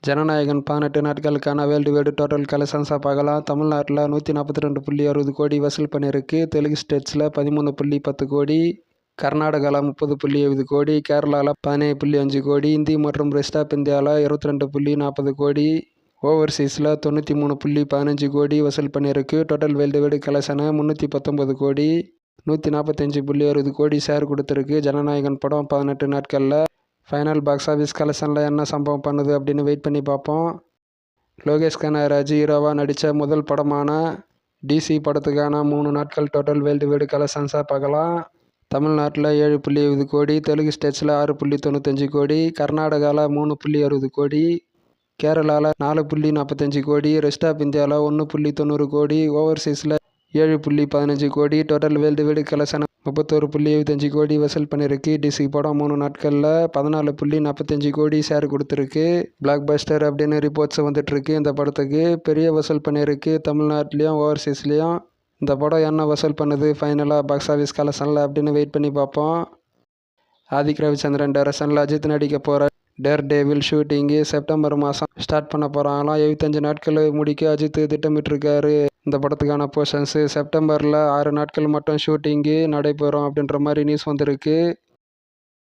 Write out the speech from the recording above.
Jananayagan 18 நாட்களுக்கான world wide total கலெக்ஷன்ஸாக பார்க்கலாம். தமிழ்நாட்டில் 142.6 கோடி வசூல் பண்ணியிருக்கு. தெலுங்கு ஸ்டேட்ஸில் 13.10 கோடி, கர்நாடகாவில் 30.7 கோடி, கேரளாவில் 17.5 கோடி, இந்தி மற்றும் ரெஸ்ட் ஆஃப் இந்தியாவில் 22.40 கோடி, ஓவர்சீஸில் 93.15 கோடி வசூல் பண்ணியிருக்கு. டோட்டல் வேர்ல்டு வைடு கலெக்ஷனை 319 கோடி 145.60 கோடி ஷேர் கொடுத்துருக்கு. ஜனநாயகன் படம் 18 நாட்களில் ஃபைனல் பாக்ஸ் ஆஃபீஸ் கலெக்ஷனில் என்ன சம்பவம் பண்ணுது அப்படின்னு வெயிட் பண்ணி பார்ப்போம். லோகேஷ் கனகராஜ் ஹீரோவாக நடித்த முதல் படமான டிசி படத்துக்கான 3 நாட்கள் டோட்டல் வேர்ல்டு வைடு கலெக்ஷன்ஸாக பார்க்கலாம். தமிழ்நாட்டில் 7.20 கோடி, தெலுங்கு ஸ்டேட்ஸில் 6.95 கோடி, கர்நாடகாவில் 3.60 கோடி, கேரளாவில் 4.45 கோடி, ரெஸ்ட் ஆஃப் இந்தியாவில் 1.90 கோடி, ஓவர்சீஸில் 7.15 கோடி. டோட்டல் வேர்ல்டு வைடு கலெக்ஷன் 31.75 கோடி வசூல் பண்ணியிருக்கு. டிசி படம் 3 நாட்களில் 14.45 கோடி ஷேர் கொடுத்துருக்கு. பிளாக் பஸ்டர் அப்படின்னு ரிப்போர்ட்ஸ் வந்துட்டுருக்கு. இந்த படத்துக்கு பெரிய வசூல் பண்ணியிருக்கு. தமிழ்நாட்டிலையும் ஓவர்சீஸ்லேயும் இந்த படம் என்ன வசூல் பண்ணுது ஃபைனலாக பாக்ஸ் ஆஃபீஸ் கலெக்ஷனில் அப்படின்னு வெயிட் பண்ணி பார்ப்போம். ஆதிக் ரவிச்சந்திரன் டைரக்ஷனில் அஜித் நடிக்க போகிற டேர் டேவில் ஷூட்டிங்கு செப்டம்பர் மாதம் ஸ்டார்ட் பண்ண போகிறாங்களாம். 75 நாட்கள் முடிக்க அஜித் திட்டமிட்டிருக்காரு. இந்த படத்துக்கான போர்ஷன்ஸு செப்டம்பரில் 6 நாட்கள் மட்டும் ஷூட்டிங்கு நடைபெறும் அப்படின்ற மாதிரி நியூஸ் வந்திருக்கு.